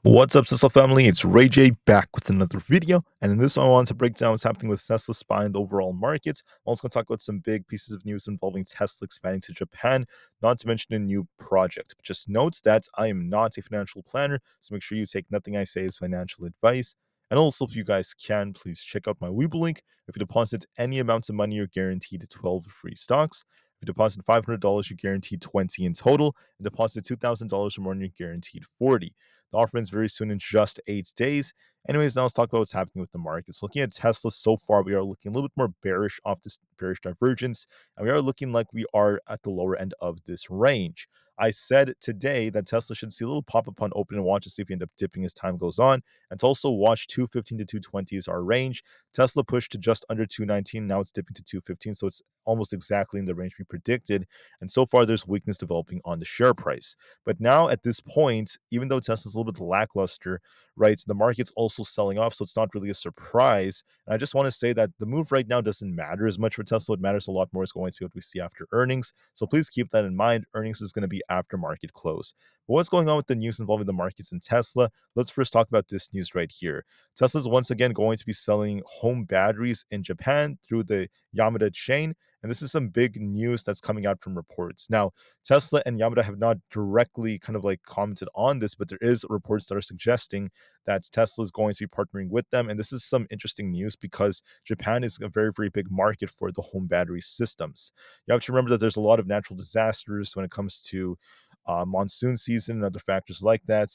What's up, Tesla family? It's Ray J back with another video, and in this one, I want to break down what's happening with Tesla SPY and the overall market. I'm also going to talk about some big pieces of news involving Tesla expanding to Japan, not to mention a new project. But just note that I am not a financial planner, so make sure you take nothing I say as financial advice. And also, if you guys can, please check out my Webull link. If you deposit any amount of money, you're guaranteed 12 free stocks. If you deposit $500, you're guaranteed 20 in total. And deposit $2,000 or more, and you're guaranteed 40. The offer ends very soon in just 8 days. Anyways, now let's talk about what's happening with the markets. Looking at Tesla so far, we are looking a little bit more bearish off this bearish divergence, and we are looking like we are at the lower end of this range. I said today that Tesla should see a little pop up on open and watch to see if we end up dipping as time goes on. And to also watch 215 to 220 is our range. Tesla pushed to just under 219. Now it's dipping to 215. So it's almost exactly in the range we predicted. And so far, there's weakness developing on the share price. But now at this point, even though Tesla's a little bit lackluster, right, the market's also selling off, so it's not really a surprise. And I just want to say that the move right now doesn't matter as much for Tesla. What matters a lot more is going to be what we see after earnings. So please keep that in mind. Earnings is going to be after market close. But what's going on with the news involving the markets and Tesla? Let's first talk about this news right here. Tesla's once again going to be selling home batteries in Japan through the Yamada chain. And this is some big news that's coming out from reports. Now, Tesla and Yamada have not directly kind of like commented on this, but there is reports that are suggesting that Tesla is going to be partnering with them. And this is some interesting news because Japan is a very, very big market for the home battery systems. You have to remember that there's a lot of natural disasters when it comes to monsoon season and other factors like that.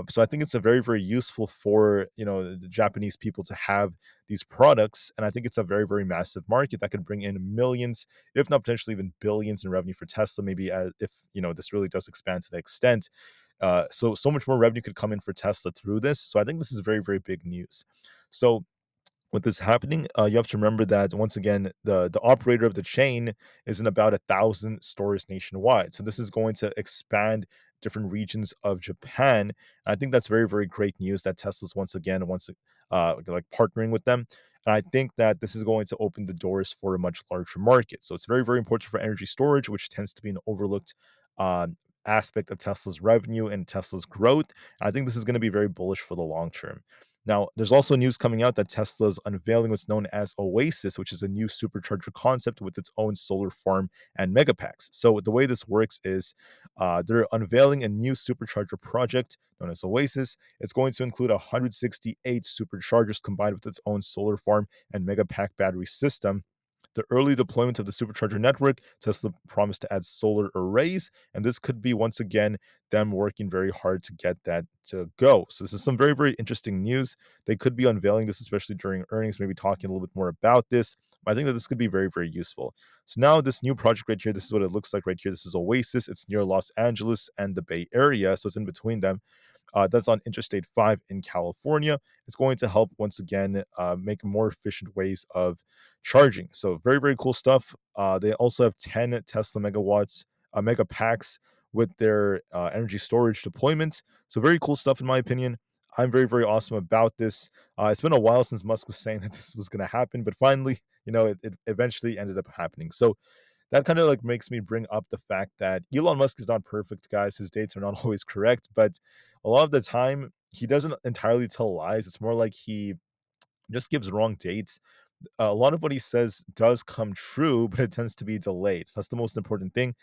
So I think it's a very, very useful for the Japanese people to have these products, and I think it's a very, very massive market that could bring in millions, if not potentially even billions in revenue for Tesla. Maybe if this really does expand to the extent, so much more revenue could come in for Tesla through this. So I think this is very, very big news. So with this happening, you have to remember that once again, the operator of the chain is in about 1,000 stores nationwide. So this is going to expand different regions of Japan. And I think that's very, very great news that Tesla's once again wants to like partnering with them. And I think that this is going to open the doors for a much larger market. So it's very, very important for energy storage, which tends to be an overlooked uh, aspect of Tesla's revenue and Tesla's growth. I think this is going to be very bullish for the long term. Now, there's also news coming out that Tesla is unveiling what's known as Oasis, which is a new supercharger concept with its own solar farm and megapacks. So the way this works is they're unveiling a new supercharger project known as Oasis. It's going to include 168 superchargers combined with its own solar farm and megapack battery system. The early deployment of the supercharger network, Tesla promised to add solar arrays, and this could be once again them working very hard to get that to go. So this is some very, very interesting news. They could be unveiling this, especially during earnings, maybe talking a little bit more about this. But I think that this could be very, very useful. So now this new project right here, this is what it looks like right here. This is Oasis. It's near Los Angeles and the Bay Area, so it's in between them. That's on Interstate 5 in California. It's going to help once again make more efficient ways of charging. So very, very cool stuff. They also have 10 Tesla megawatts, mega packs with their energy storage deployment. So very cool stuff in my opinion. I'm very, very awesome about this. It's been a while since Musk was saying that this was going to happen, but finally, it eventually ended up happening. So that kind of like makes me bring up the fact that Elon Musk is not perfect, guys. His dates are not always correct, but a lot of the time he doesn't entirely tell lies. It's more like he just gives wrong dates. A lot of what he says does come true, but it tends to be delayed. So that's the most important thing.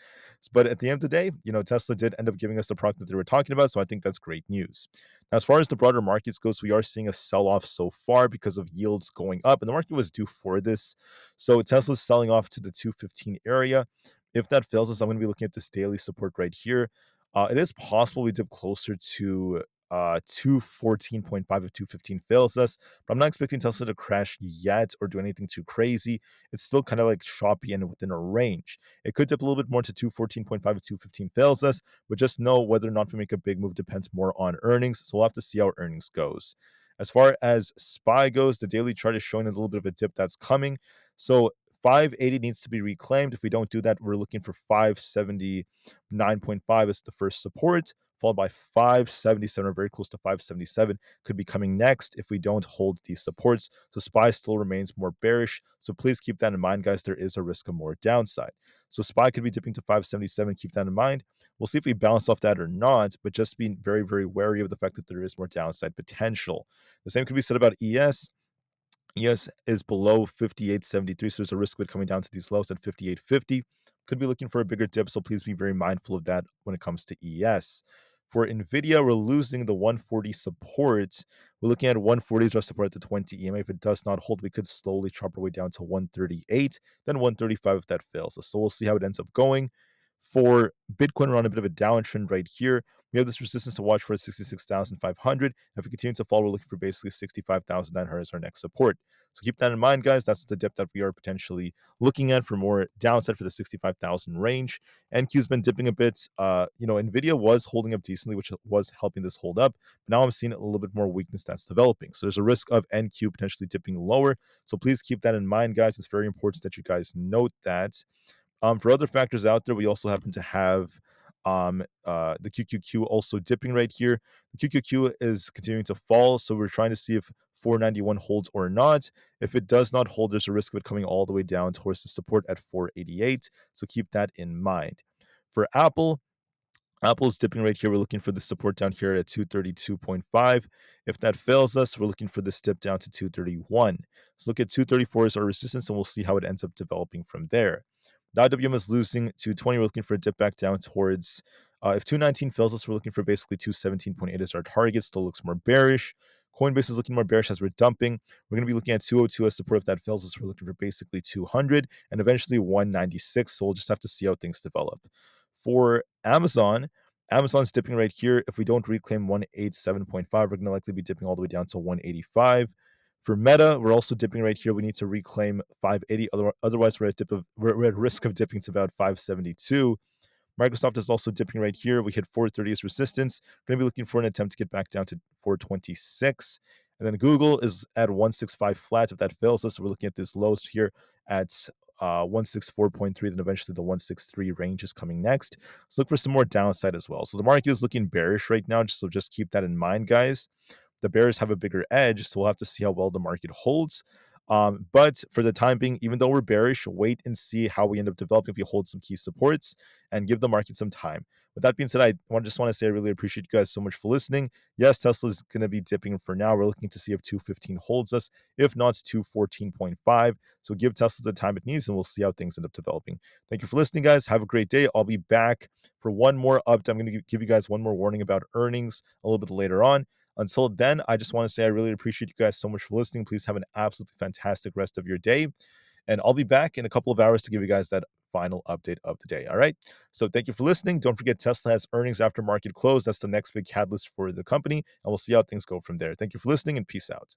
But at the end of the day, Tesla did end up giving us the product that they were talking about. So I think that's great news. Now, as far as the broader markets goes, we are seeing a sell-off so far because of yields going up, and the market was due for this. So Tesla's selling off to the 215 area. If that fails us, I'm going to be looking at this daily support right here. It is possible we dip closer to 214.5 if 215 fails us, but I'm not expecting Tesla to crash yet or do anything too crazy. It's still kind of like choppy and within a range. It could dip a little bit more to 214.5 if 215 fails us, but just know whether or not we make a big move depends more on earnings. So we'll have to see how earnings goes. As far as SPY goes, the daily chart is showing a little bit of a dip that's coming. So 580 needs to be reclaimed. If we don't do that, we're looking for 579.5 as the first support, followed by 577 or very close to 577 could be coming next if we don't hold these supports. So SPY still remains more bearish. So please keep that in mind, guys. There is a risk of more downside. So SPY could be dipping to 577. Keep that in mind. We'll see if we bounce off that or not, but just being very, very wary of the fact that there is more downside potential. The same could be said about ES. ES is below 58.73, so there's a risk of it coming down to these lows at 58.50. Could be looking for a bigger dip, so please be very mindful of that when it comes to ES. For Nvidia, we're losing the 140 support. We're looking at 140 as our support at the 20 EMA. If it does not hold, we could slowly chop our way down to 138, then 135 if that fails. So we'll see how it ends up going. For Bitcoin, we're on a bit of a downtrend right here. We have this resistance to watch for at 66,500. If we continue to fall, we're looking for basically 65,900 as our next support. So keep that in mind, guys. That's the dip that we are potentially looking at for more downside for the 65,000 range. NQ's been dipping a bit. Nvidia was holding up decently, which was helping this hold up. But now I'm seeing a little bit more weakness that's developing. So there's a risk of NQ potentially dipping lower. So please keep that in mind, guys. It's very important that you guys note that. For other factors out there, we also happen to have the QQQ also dipping right here. The QQQ is continuing to fall, so we're trying to see if 491 holds or not. If it does not hold, there's a risk of it coming all the way down towards the support at 488, so keep that in mind. For Apple is dipping right here. We're looking for the support down here at 232.5. If that fails us, we're looking for this dip down to 231. So look at 234 as our resistance, and we'll see how it ends up developing from there. The IWM is losing 220. We're looking for a dip back down towards, if 219 fails us, we're looking for basically 217.8 as our target. Still looks more bearish. Coinbase is looking more bearish as we're dumping. We're going to be looking at 202 as support. If that fails us, we're looking for basically 200 and eventually 196. So we'll just have to see how things develop. For Amazon's dipping right here. If we don't reclaim 187.5, we're going to likely be dipping all the way down to 185. For Meta, we're also dipping right here. We need to reclaim 580. Otherwise, we're at risk of dipping to about 572. Microsoft is also dipping right here. We hit 430 as resistance. We're going to be looking for an attempt to get back down to 426. And then Google is at 165 flat. If that fails us, we're looking at this lows here at 164.3. Then eventually the 163 range is coming next. So look for some more downside as well. So the market is looking bearish right now. So just keep that in mind, guys. The bears have a bigger edge, so we'll have to see how well the market holds. But for the time being, even though we're bearish, wait and see how we end up developing if we hold some key supports and give the market some time. With that being said, just want to say I really appreciate you guys so much for listening. Yes, Tesla's going to be dipping for now. We're looking to see if 215 holds us. If not, it's 214.5. So give Tesla the time it needs, and we'll see how things end up developing. Thank you for listening, guys. Have a great day. I'll be back for one more update. I'm going to give you guys one more warning about earnings a little bit later on. Until then, I just want to say I really appreciate you guys so much for listening. Please have an absolutely fantastic rest of your day. And I'll be back in a couple of hours to give you guys that final update of the day. All right. So thank you for listening. Don't forget, Tesla has earnings after market close. That's the next big catalyst for the company. And we'll see how things go from there. Thank you for listening and peace out.